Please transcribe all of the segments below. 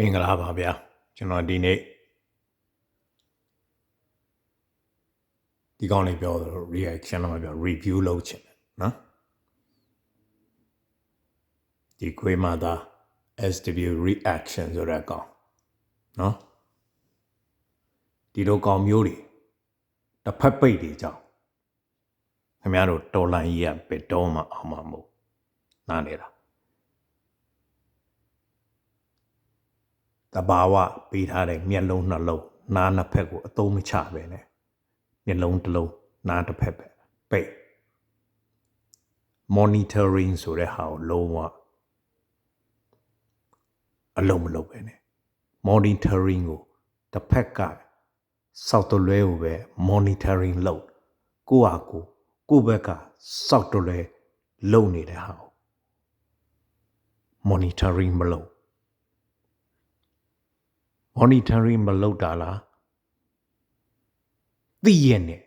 မင်္ဂလာပါဗျာကျွန်တော်ဒီနေ့ဒီကောင်းလေးပြောတော့ reaction တော့မပြော review လုပ်ချင်တယ်နော်ဒီခွေးမသား SW reaction ဆိုတဲ့ကောင်နော်ဒီလိုကောင်မျိုးတွေတစ်ဖက်ပိတ်တွေကြောင့်ခင်ဗျားတို့တော်လန်ကြီးကဘယ်တော့မှအောင်မှာမဟုတ်နားနေတာတဘာဝပေးထားတဲ့မျက်လုံးနှလုံးနားနှစ်ဖက်ကိုအသုံးမချပဲနဲ့မျက်လုံးတစ်လုံးနားတစ်ဖက်ပဲပိတ် monitoring ဆိုတဲ့ဟာကိုလုံးဝအလုံးမလုပ်ပဲနဲ့ monitoring ကိုတစ်ဖက်ကစောက်တလွဲကိုပဲ monitoring လုပ်ကိုယ့်ဟာကိုယ့်ဘက်ကစောက်တလွဲလုပ်နေတဲ့ဟာကို monitoring မလုပ်monitoring မလုပ်တာလားသိရနဲ့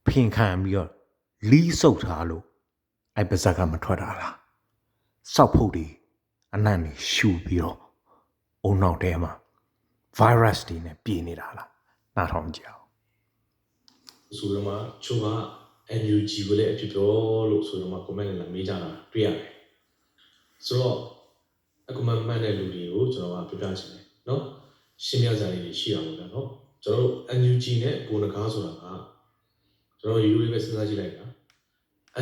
ဖင်ခံပြီးတော့လီးဆုပ်ထားလို့အဲ့ပါဇက်ကမထွက်တာလားစောက်ဖို့ဒီအနံ့နေရှူပြီးတော့အုံနောက်ထဲမှာ virus တွေနဲ့ပြည်နေတာလားနားထောင်ကြအောင်ဆိုတော့မှချိုးက NUG ကိုလည်းအဖြစ်ပြောလို့ဆိုတော့မှ comment နဲ့လာမေးကြတာတွေ့ရတယ်ဆိုတော့အခုမှမှန်တဲ့လူတွေကိုကျွန်တော်ကပြောပြချင်တယ်เนาะရှင်းပြစရာတွေရှိအောင်လို့เนาะကျွန်တော်တို့ NUG နဲ့ဘုံနကားဆိုတာကကျွန်တော်ရိုးရိုးလေးပဲစဉ်းစားကြည့်လိုက်တာ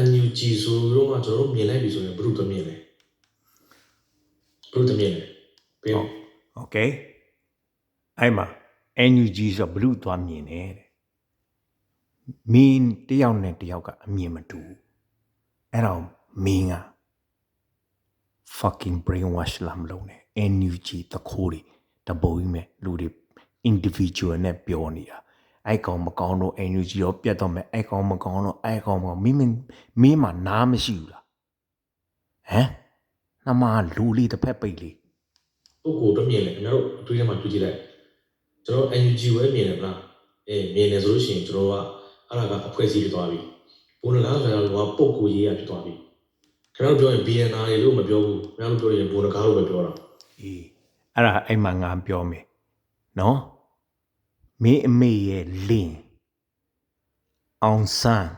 NUG ဆိုတော့မှကျွန်တော်တို့မြင်လိုက်ပြီဆိုရင်ဘုရုသမင်လေဘုရုသမင်လေပြီးတော့ okay အဲ့မှာ NUG ဆိုဘလူးသွားမြင်တယ်တဲ့မင်းတယောက်နဲ့တယောက်ကအမြင်မတူအဲ့တော့မင်းက fucking brainwash လာမလုပ်နဲ့ NUG တခိုးတွေတပုံကြီးမဲ့လူတွေ individual နဲ့ပြောနေတာအဲ့ကောင်မကောင်းတော့ NUG ရောပြတ်တော့မယ်အဲ့ကောင်မကောင်းတော့အဲ့ကောင်မင်းမှာနားမရှိဘူးလားဟမ်နှမလူလေးတစ်ဖက်ပိတ်လေးပုဂ္ဂိုလ်တော့မြင်တယ်ခင်ဗျားတို့အတွေ့အကြုံမှာတွေ့ကြည့်လိုက်ကျွန်တော် NUG ဝဲမြင်တယ်မလားမြင်တယ်ဆိုလို့ရှိရင်ကျွန်တော်ကအဲ့ဒါကအဖွဲ့အစည်းဖြစ်သွားပြီဘုံနကားဆိုတော့ပုဂ္ဂိုလ်ရေးရဖြစ်သွားပြီခင်ဗျားတို့ပြောရင် BNR တွေလို့မပြောဘူးခင်ဗျားတို့ပြောရင်ဘုံနကားလို့ပဲပြောတာအေးအဲ့ဒါအဲ့မှာငါပြောမယ်နော်မင်းအမေရဲ့လင်းအောင်ဆန်း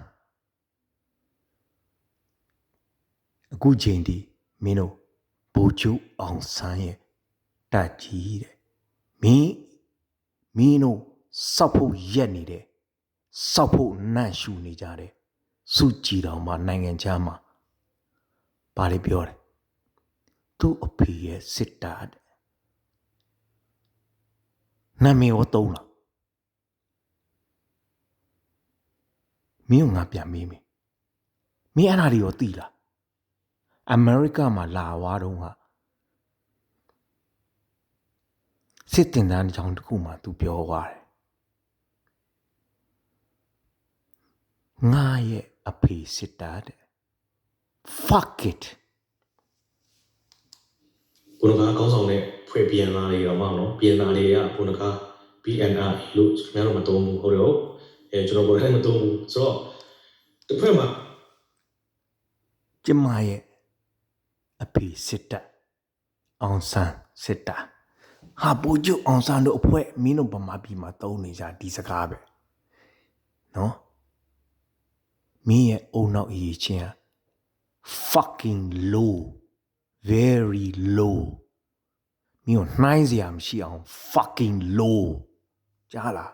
အခုချိန်ဒီမင်းတို့ဘူကျူအောင်ဆန်းရဲ့တက်ကြီးတဲ့မင်းတို့စောက်ဖို့ရက်နေတယ်စောက်ဖို့နန့်ရှူနေကြတယ်စုကြည်တော်မှာနိုင်ငံခြားမှာဘာလဲပြောတယ်သူ့အဖေရဲ့စစ်တာတဲ့နာမည်ရောသုံးလားမင်းကငါပြန်မေးမယ်မင်းအဲ့ဒါတွေရောသိလားအမေရိကမှာလာဝါတော့ကစစ်တင်တန်းကြောင်တစ်ခုမှသူပြောသွားတယ်ငါရဲ့အဖေစစ်တာတဲ့ fuck it ဘုံနကားကောင်းဆောင်တဲ့ဖွဲ့ BNR တွေတော့မဟုတ်နော် BNR တွေကဘုံနကား BNR လို့ခင်ဗျားတို့မသုံးဘူးဟုတ်တယ်ဟုတ်ကျွန်တော်ကိုယ်တိုင်မသုံးဘူးဆိုတော့တစ်ဖက်မှာကျမရဲ့အဖေစစ်တပ်အောင်ဆန်းစစ်တာဟာပူကျုပ်အောင်ဆန်းတို့အဖွဲမင်းတို့ဗမာပြည်မှာသုံးနေကြဒီစကားပဲနော်မင်းရဲ့အုံနောက်အရေးချင်း fucking low very low မင်းတို့နှိုင်းစရာမရှိအောင် fucking low ကြားလား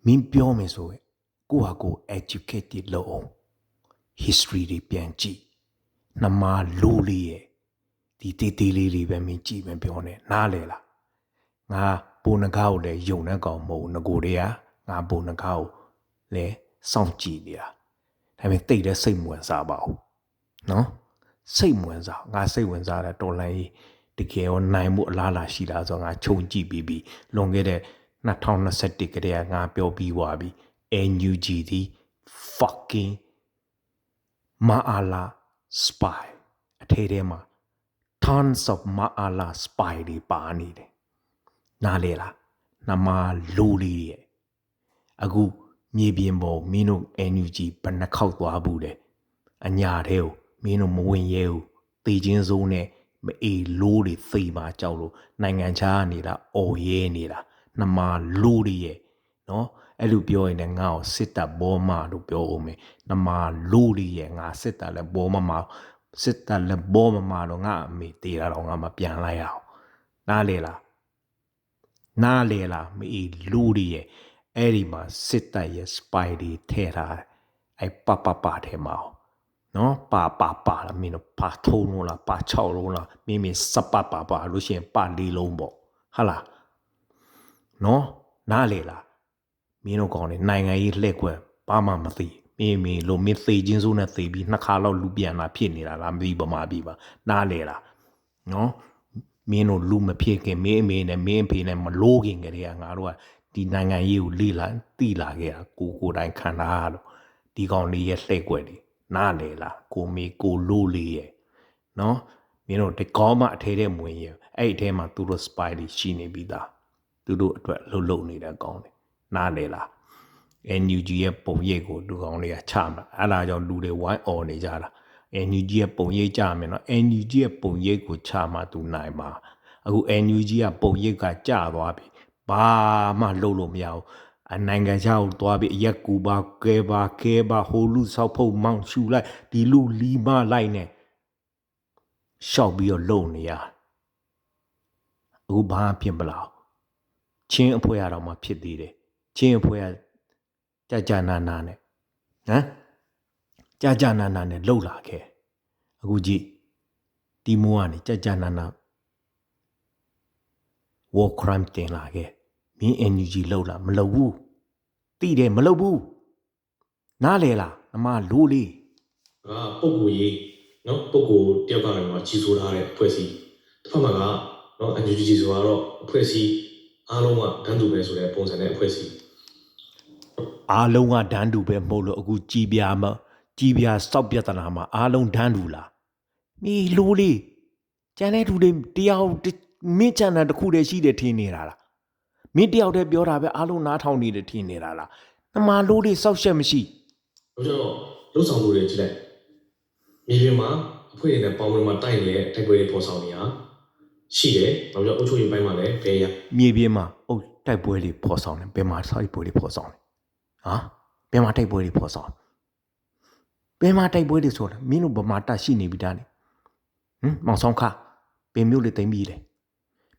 မင်းပြောမယ်ဆိုရင်ကိုဟာကို educated လုပ်အောင် history တွေပြန်ကြည့်နှမလိုလေးရဲ့ဒီတေးသေးလေးတွေပဲမင်းကြည့်မယ်ပြောနေနားလေလားငါဘုံနဂါကိုလည်းယုံတဲ့ကောင်မဟုတ်ငကိုတွေကငါဘုံနဂါကိုလည်းစောင့်ကြည့်နေတာဒါပေမဲ့တိတ်တဲ့စိတ်ဝင်စားပါဘူးနော်စိတ်ဝင်စားငါစိတ်ဝင်စားတဲ့တော်လိုင်းတကယ်ရောနိုင်မှုအလားလာရှိတာဆိုငါခြုံကြည့်ပြီးလွန်ခဲ့တဲ့2021ကတည်းကငါပြောပြီးွားပြီ NUG ဒီ fucking မအားလာ spy အထဲထဲမှာ tons of မအားလာ spy တွေပါနေတယ်နားလေလားနမလူလေးရဲ့အခုမြေပြင်ပေါ်မင်းတို့ NUG ဘယ်နှခေါက်သွားဘူးလဲအညာထဲကိုမင်းတို့မဝင်ရဲဘူးတေချင်းစိုးနဲ့ မအေးလို့တွေသေမှာကြောက်လို့နိုင်ငံခြားနေတာအော်ရဲနေတာနှမလို့တွေရဲ့နော်အဲ့လိုပြောရင်လည်းငါ့ကိုစစ်တပ်ဘောမလို့ပြောအောင်မယ်နှမလို့တွေရဲ့ငါစစ်တပ်လည်းဘောမစစ်တပ်လည်းဘောမတော့ငါအမေတေးတာတော့ငါမပြန်လိုက်ရအောင်နားလေလားမအေးလို့တွေရဲ့အဲ့ဒီမှာစစ်တပ်ရဲ့ spy တွေထဲထားအဲ့ပထဲမှာနော်ပါလားမင်းတို့ပါထုံးလို့လားပါ6လုံးလားမင်းစပပါလို့ရှိရင်ပါ4လုံးပေါ့ဟာလားနော်နားလေလားမင်းတို့ကောင်းနေနိုင်ငံရေးလှည့်ခွက်ဘာမှမသိမင်းလို့မင်းသေချင်းစိုးနဲ့သေပြီးနှစ်ခါလောက်လူပြန်လာဖြစ်နေတာလားမသိပါနားလေလားနော်မင်းတို့လူမဖြစ်ခင်မင်းအမေနဲ့မင်းအဖေနဲ့မလို့ခင်ကလေးကငါတို့ကဒီနိုင်ငံရေးကိုလေ့လာသိလာခဲ့တာကိုတိုင်းခံထားလို့ဒီကောင်လေးရဲ့လှည့်ခွက်တွေနားလေလားကိုမေကိုလို့လေးရဲ့နော်မင်းတို့ဒီကောင်းမအထဲထဲမဝင်ရအဲ့အထဲမှာသူတို့ spy တွေရှိနေပြီးသားသူတို့အတွက်လှုပ်နေတဲ့ကောင်းတယ်နားလေလား NUG ရဲ့ပုံရိပ်ကိုလူကောင်လေးကချမှာအဲ့ဒါကြောင့်လူတွေဝိုင်းအော်နေကြတာ NUG ရဲ့ပုံရိပ်ကြမယ်နော် NUG ရဲ့ပုံရိပ်ကိုချမှာသူနိုင်မှာအခု NUG ကပုံရိပ်ကကျသွားပြီဘာမှလုပ်လို့မရဘူးနိုင်ငံခြားကိုသွားပြီးအရက်ကူပါကဲပါဟိုလူဆောက်ဖို့မောင်းရှူလိုက်ဒီလူလီမလိုက်နဲ့ရှောက်ပြီးတော့လုံနေရအခုဘာဖြစ်မလားချင်းအဖွဲရတော့မှဖြစ်သေးတယ်ချင်းအဖွဲကကြာနာနဲ့ဟမ်ကြာနာနဲ့လှုပ်လာခဲ့အခုကြည့်တီမိုးကနေကြာနာ war crime တင်လာခဲ့မင်း NUG လှုပ်လာမလှုပ်ဘူးတိတယ်မလှုပ်ဘူးနားလေလားအမလို့လေးပုဂ္ဂိုလ်ရေးနော်ပုဂ္ဂိုလ်တယောက်ကတော့ကြီးစိုးထားတဲ့အဖွဲ့အစည်းတစ်ဖက်မှာကနော် NUG ဆိုတော့အဖွဲ့အစည်းအားလုံးကတန်းတူပဲဆိုတဲ့ပုံစံနဲ့အဖွဲ့အစည်းအားလုံးကတန်းတူပဲမဟုတ်လို့အခုကြည်ပြစောက်ပြဿနာမှာအားလုံးတန်းတူလားမီလို့လေးကျန်တဲ့သူတွေတရားမင်းချန်တာတစ်ခုတည်းရှိတယ်ထင်နေတာလားမင်းတယောက်တည်းပြောတာပဲအားလုံးနားထောင်နေတယ်ထင်နေတာလားနှမလို့လေးစောက်ရှက်မရှိတို့ကျတော့လှုပ်ဆောင်မှုတွေကြည့်လိုက်မြေပြင်မှာအဖွဲ့တွေနဲ့ပေါင်းပြီးမှတိုက်နေတဲ့တိုက်ပွဲတွေပေါ်ဆောင်နေတာရှိတယ်နောက်ပြီးအုပ်ချုပ်ရေးပိုင်းမှာလည်းဘယ်ရမြေပြင်မှာတိုက်ပွဲတွေပေါ်ဆောင်တယ်ဘယ်မှာတိုက်ပွဲတွေပေါ်ဆောင်လဲဟာဘယ်မှာတိုက်ပွဲတွေပေါ်ဆောင်ဘယ်မှာတိုက်ပွဲတွေဆိုလဲမင်းတို့ဗမာတပ်ရှိနေပြီဒါလေမောင်ဆောင်ခပင်မျိုးလေးသိမ့်ပြီးလေ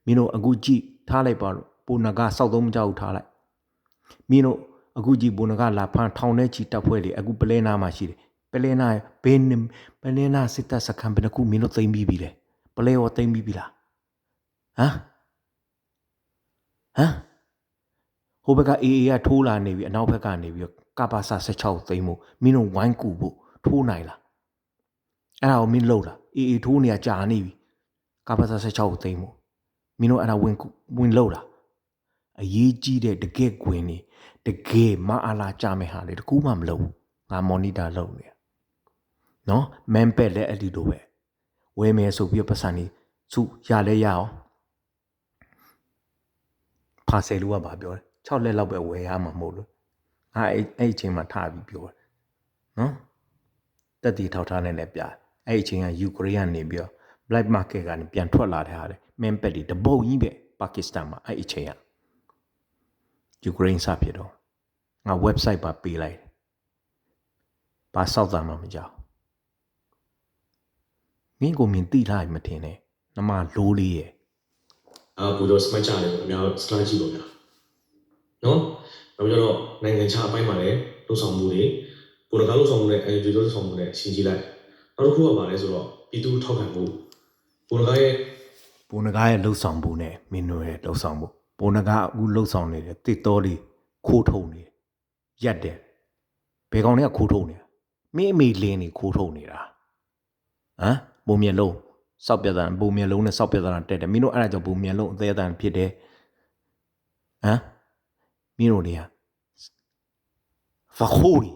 မင်းတို့အခုကြည့်ထားလိုက်ပါလို့ပုံနကစောက်သုံးမကြောက်ထားလိုက်မင်းတို့အခုကြည့်ပုံနကလာဖန်ထောင်ထဲချီတပ်ဖွဲ့တွေအခုပလဲနာမှာရှိတယ်ပလဲနာဘယ်ပလဲနာစစ်တပ်စခန်းဘယ်နှခုမင်းတို့သိမ့်ပြီးပြီလေပလဲရောသိမ့်ပြီးပြီလားဟိုဘက်က AA ကထိုးလာနေပြီအနောက်ဘက်ကနေပြီးကပါစာ16သိမ့်မှုမင်းတို့ဝိုင်းကူဖို့ထိုးနိုင်လားအဲ့ဒါကိုမင်းလုပ်လား AA ထိုးနေရကြာနေပြီကပါစာ16သိမ့်မှုမင်းတို့အဲ့ဒါဝင်လုပ်လားအရေးကြီးတဲ့တကယ့်ကွင်းနေတကယ်မအားလာကြမယ်ဟာလေတကူမှမလုပ်ဘူးငါမော်နီတာလုပ်နေနော်မန်ပက်လည်းအဲ့ဒီလိုပဲဝယ်မယ်ဆိုပြီးပတ်စံနေစုရလဲရအောင်ဖာဆယ်လူကဘာပြောလဲ6လက်လောက်ပဲဝယ်ရမှာမဟုတ်လို့ငါအဲ့အချိန်မှာထားပြီးပြောတယ်နော်တက်တီထောက်ထားနေလဲပြအဲ့အချိန်ကယူကရိန်းကနေပြီးတော့ black market ကနေပြန်ထွက်လာတဲ့ဟာလေမန်ပက်တွေတပုတ်ကြီးပဲပါကစ္စတန်မှာအဲ့အချိန်ကယူကရိန်းစဖြစ်တော့ငါ website ပါပေးလိုက်ဘာစောက်တာမှမကြောက်မင်းကိုမင်းတိထားရင်မထင်နဲ့နမလိုးလေးရဲ့ဘူတော့စမတ်ချတယ်အများစလာကြည့်ပါဗျာနော်နောက်ကြတော့နိုင်ငံခြားအပိုင်းမှာလည်းလှုပ်ဆောင်မှုတွေဘူတော့လှုပ်ဆောင်မှုနဲ့ NUG လှုပ်ဆောင်မှုနဲ့ရှင်းကြည့်လိုက်နောက်တစ်ခုကပါလဲဆိုတော့ပြည်သူထောက်ခံမှုဘူနဂါရဲ့လှုပ်ဆောင်မှုနဲ့မင်းတို့ရဲ့လှုပ်ဆောင်မှုဘူနဂါအခုလှုပ်ဆောင်နေတယ်တစ်တော်လေးခိုးထုံနေရက်တယ်ဘယ်ကောင်တွေကခိုးထုံနေတာမင်းအမေလင်းနေခိုးထုံနေတာပုံမျက်လုံးစောက်ပြဿနာပုံမျက်လုံးနဲ့စောက်ပြဿနာတက်တယ်မင်းတို့အဲ့ဒါကြောင့်ပုံမျက်လုံးအသေးအတန်ဖြစ်တယ်မင်းတို့တွေကဖခိုးရီ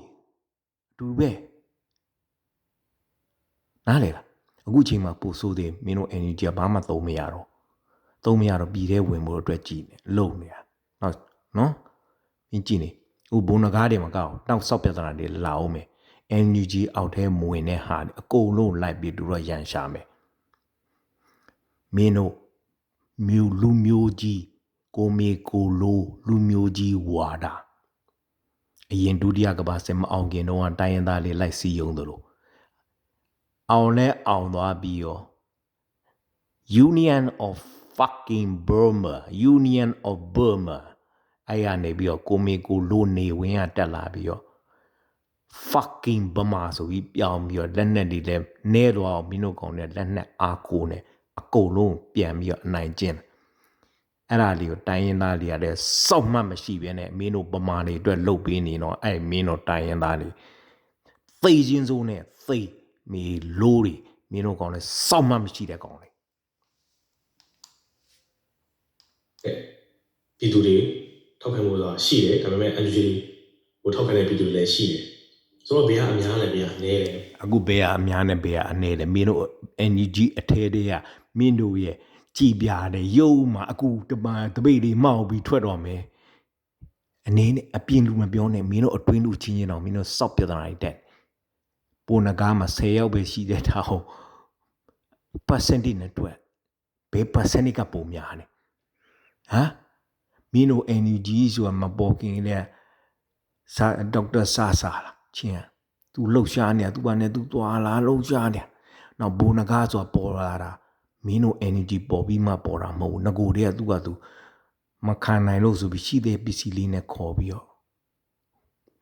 တူပဲနားလေလားအခုချိန်မှာပို့ဆိုးသေးမင်းတို့ energy ဘာမှသုံးမရတော့ပြည်ထဲဝင်ဖို့အတွက်ကြည်နေလုံနေတာနော်မင်းကြည့်နေဟိုဘုံနဂါးတွေမကောက်တောက်စောက်ပြဿနာတွေလာအောင်မယ် NUG အောက်ထဲမဝင်တဲ့ဟာအကုန်လုံးလိုက်ပြီးသူတော့ရန်ရှာမယ် မင်းတို့မျိုးလူမျိုးကြီးကိုမေကိုလိုလူမျိုးကြီးဝါဒအရင်ဒုတိယကမ္ဘာစစ်မအောင်ခင်တော့တိုင်းရင်းသားလေးလိုက်စီယုံတို့လို့အောင်လဲအောင်သွားပြီးရော Union of fucking Burma Union of Burma အဲ့ရနေပြီးတော့ကိုမေကိုလိုနေဝင်ရတက်လာပြီးတော့ fucking Burma ဆိုပြီးပြောင်းပြီးတော့လက်နက်တွေလည်းနဲတော့မင်းတို့ကောင်နဲ့လက်နက်အားကိုနဲ့အကုန်လုံးပြန်ပြီးတော့အနိုင်ကျင့်အဲ့ဒါလေးကိုတိုင်းရင်းသားတွေကလည်းစောက်မှတ်မရှိဘဲနဲ့မင်းတို့ဗမာတွေအတွက်လှုပ်ပေးနေတော့အဲ့မင်းတို့တိုင်းရင်းသားတွေသိချင်းစိုးနဲ့သိမီလိုးတွေမင်းတို့ကောင်လည်းစောက်မှတ်မရှိတဲ့ကောင်လေ ပြည်သူတွေထောက်ခံမှုဆိုတာရှိတယ်ဒါပေမဲ့ NUG ကိုထောက်ခံတဲ့ပြည်သူတွေလည်းရှိတယ်ဆိုတော့ဘေးကအများလည်းဘေးကနေတယ်အခုဘေးကအများနဲ့ဘေးကအနည်းတယ်မင်းတို့ NUG အထဲတည်းကမင်းတို့ရဲ့ကြည်ပြတဲ့ရုပ်မှာအခုတပိတ်လေးမောက်ပြီးထွက်တော့မယ်အနေနဲ့အပြင်လူမပြောနဲ့မင်းတို့အတွင်းလူချင်းချင်းတော့မင်းတို့စောက်ပြဿနာတွေတက်ပုံနကားမှာ10ယောက်ပဲရှိတဲ့ထားဟုတ် percentage နဲ့တွက်ဘယ် percentage ကပုံများနေဟမ်မင်းတို့ NUG ဆိုတာမပေါ်ခင်လေဒေါက်တာဆာလားချင်းသူလှုပ်ရှားနေသူကလည်းသူသွားလာလှုပ်ရှားနေနောက်ဘုံနကားဆိုတာပေါ်လာတာမင်းတို့ energy ပေါ်ပြီးမှပေါ်တာမဟုတ်ဘူးငကိုတည်းကသူကသူမခံနိုင်လို့ဆိုပြီးရှိတဲ့ပစ္စည်းလေးနဲ့ခေါ်ပြီးတော့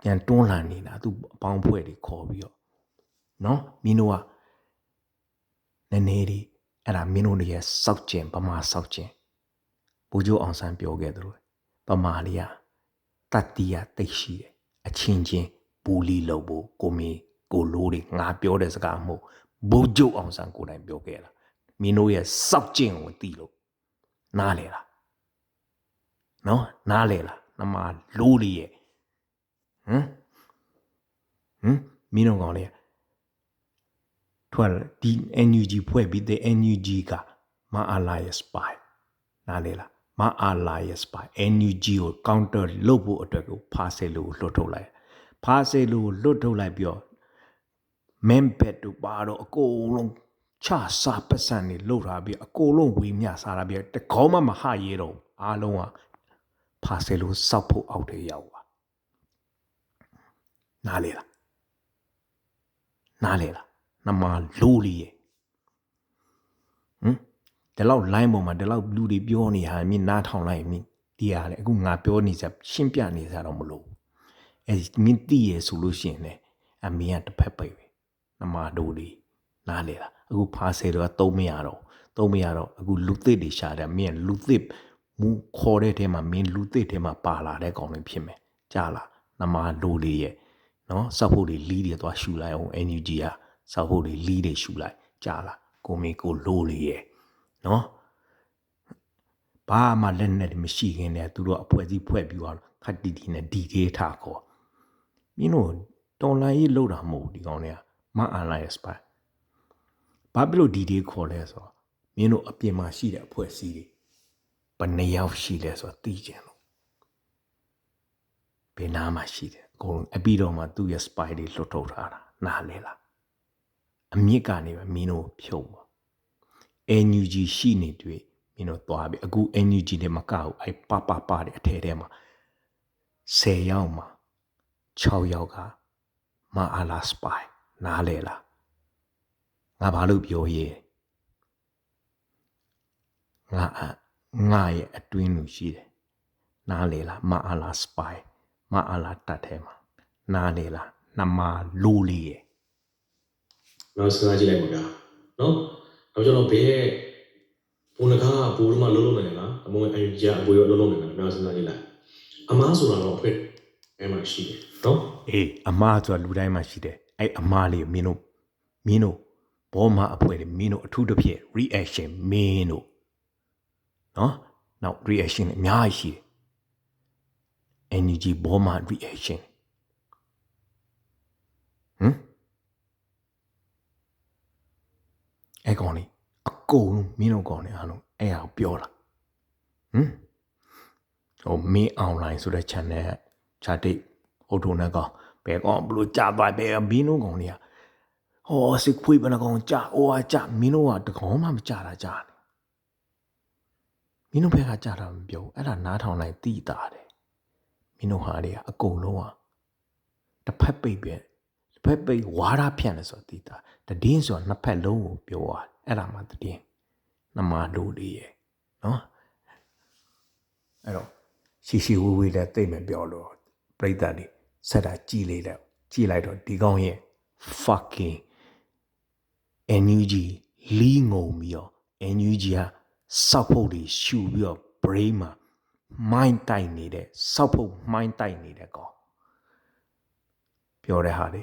ပြန်တွန်းလှန်နေတာသူအပေါင်းဖွဲ့တွေခေါ်ပြီးတော့နော်မင်းတို့ကနည်းနည်းလေးအဲ့ဒါမင်းတို့ရဲ့စောက်ကျင်ဗမာစောက်ကျင်ဘိုးကျိုးအောင်ဆန်းပြောခဲ့သလိုဗမာလေးကတတ္တိယတိတ်ရှိတယ်အချင်းချင်းပူလီလို့ဖို့ကိုမီကိုလိုးတွေငါပြောတဲ့စကားမဟုတ်ဘိုးကျိုးအောင်ဆန်းကိုယ်တိုင်ပြောခဲ့တာမင်းတို့ရဲ့စောက်ကျင်ကိုတီးလို့နားလေလားနော်နားလေလားနမလိုးလေးရဲ့ဟမ်မင်းတို့ကောင်လေးထွက်ဒီ NUG ဖွဲ့ပြီးတဲ့ NUG ကမအားလာရဲ့ spy နားလေလားမအားလာရဲ့ spy NUG ကို counter လုပ်ဖို့အတွက်ကိုဖားဆဲလို့လွတ်ထုတ်လိုက်ဖားဆဲလို့လွတ်ထုတ်လိုက်ပြီးတော့ membet တို့ပါတော့အကုန်လုံးချစာပတ်စံနေလှုပ်ထားပြီးအကုန်လုံးဝေမျှစားတာပြီးတကောမှမဟရဲတော့အားလုံးကဖားဆဲလို့စောက်ဖို့အောက်ထဲရောက်ပါနားလေလားနားလေလားနမလိုးလေးရဲ့ဒီလောက် line ပေါ်မှာဒီလောက်လူတွေပြောနေဟာမင်းနားထောင်လိုက်မင်းဒီဟာလေအခုငါပြောနေစရှင်းပြနေစတော့မလို့အဲမင်းတည်ရဆိုလို့ရှိရင်လေအမင်းကတစ်ဖက်ပိတ်ပဲနမတို့လေးနားလေလားအခုဖားဆယ်တော့သုံးမရတော့အခုလူသစ်တွေရှာတယ်မင်းလူသစ်မူခေါ်တဲ့ထဲမှာမင်းလူသစ်ထဲမှာပါလာတဲ့ကောင်လေးဖြစ်မယ်ကြားလားနမတို့လေးရဲ့နော်စောက်ဖို့တွေလီးတွေသွားရှူလိုက်အောင် NUG ကစောက်ဖို့တွေလီးတွေရှူလိုက်ကြားလားကိုမီကိုလိုးလေးရဲ့နော်ဘာမှလက်နဲ့မရှိခင်နဲ့သူတို့အဖွဲ့စည်းဖွဲ့ပြီးတော့ခက်တီတီနဲ့ဒီဒေးထားခေါ်မင်းတို့တော်လိုင်းရေးလောက်တာမဟုတ်ဒီကောင်တွေကမအန်လိုက်စပိုင်ဘာဖြစ်လို့ဒီဒေးခေါ်လဲဆိုတော့မင်းတို့အပြင်မှာရှိတဲ့အဖွဲ့အစည်းတွေဘယ်နှယောက်ရှိလဲဆိုတော့သိကြလို့ဘယ်နာမှာရှိတယ်အကုန်အပြီးတော့မှသူ့ရဲ့ spy တွေလွတ်ထုတ်ထားတာနားလဲလားအမြင့်ကနေပဲမင်းတို့ဖြုတ်ပါ NUG ရှိနေတွေ့မင်းတို့သွားပြီအခု NUG နဲ့မကဘူးအဲ့ပါတဲ့အထဲထဲမှာ10ယောက်မှာ6ယောက်ကမအားလာစပိုင်နားလေလားငါဘာလို့ပြောရဲငါရဲ့အတွင်းလူရှိတယ်နားလေလားမအားလာစပိုင်မအားလာတတ်ထဲမှာနားလေလားနမလိုးလေးရဲ့နောက်စဉ်းစားကြည့်လိုက်ပါဗျာနော်နောက်ကျွန်တော်ဘေးရဲ့ဘုံနကားဘူတော့မှလုံးနေလားအမောအယူကြီးအဘူရောလုံးနေလားနောက်စဉ်းစားကြည့်လိုက်အမားဆိုတာတော့အဖေအဲမှာရှိတယ်နော်အေးအမားဆိုတာလူတိုင်းမှာရှိတယ်အဲ့အမားလေးမင်းတို့ဘောမအဖွဲ့တွေမင်းတို့အထူးတစ်ဖြစ် reaction မင်းတို့နော်နောက် reaction အများကြီးရှိတယ် energy ဘောမ reaction အဲ့ကောင်လေးအကုန်လုံးမင်းတို့ကောင်လေးအားလုံးအဲ့ဟာပြောလာဟိုမင်း online ဆိုတဲ့ channel ချာတိတ်ဟိုထုံနဲ့ကောင်ဘယ်ကောင်ဘလို့ကြာသွားပဲမင်းတို့ကောင်လေးဟောစစ်ခွေးဘယ်နှကောင်ကြာဟိုဟာကြာမင်းတို့ကတကောင်မှမကြာတာကြာ မင်းတို့ဘက်ကကြာတာမပြောအဲ့ဒါနားထောင်လိုက်တိတာတယ်မင်းတို့ဟာတွေကအကုန်လုံးကတစ်ဖက်ပိတ်ပဲတစ်ဖက်ပိတ်ဝါရဖြန့်တယ်ဆိုတော့တိတာတည်င်းဆိုတော့နှစ်ဖက်လုံးကိုပြောရတယ်အဲ့ဒါမှတည်င်းနမလူလေးရဲ့နော်အဲ့တော့ရှီဝေးဝေးလည်းသိမ့်မပြောလို့ပြိတ္တတွေဆက်တာကြည်လိုက်တော့ဒီကောင်ရဲ့ fucking energy လီးငုံပြီးတော့ energy ကစောက်ဖို့တွေရှူပြီးတော့ brain မှာ mind တိုက်နေတဲ့စောက်ဖို့ mind တိုက်နေတဲ့ကောင်ပြောတဲ့ဟာတွေ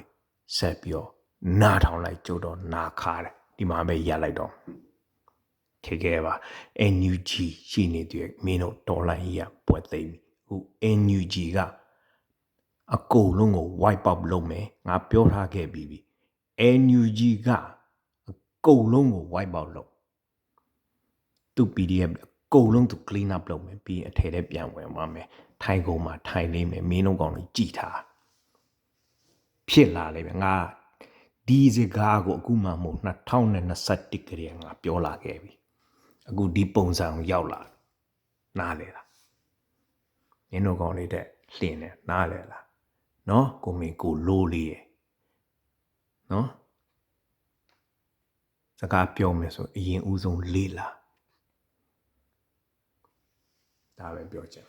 ဆက်ပြီးတော့နားထောင်လိုက်ကြတော့နာခါတယ်ဒီမှာပဲရက်လိုက်တော့ခေခဲ့ပါ NUG ရှိနေတဲ့မင်းတို့ဒေါ်လာကြီးကပွက်သိမ်းပြီဟို NUG ကအကုန်လုံးကို wipe out လုပ်မယ်ငါပြောထားခဲ့ပြီးပြီ NUG ကအကုန်လုံးကို wipe out လုပ်သူ PDF အကုန်လုံးသူ clean up လုပ်မယ်ပြီးအထည်ထဲပြန်ဝင်သွားမယ်ထိုင်ကုန်မှာထိုင်နေမယ်မင်းတို့ကောင်ကြီးကြည်ထားဖြစ်လာလိမ့်မယ်ငါဒီစကားကိုအခုမှမဟုတ်2021ကလေးငါပြောလာခဲ့ပြီအခုဒီပုံစံကိုရောက်လာနားလေလားမင်းတို့ကောင်လေးတဲ့လှင်နေနားလေလားနော်ကိုမင်းကိုလိုးလေးရယ်နော်စကားပြောမယ်ဆိုအရင်ဦးဆုံးလေးလာဒါပဲပြောချင်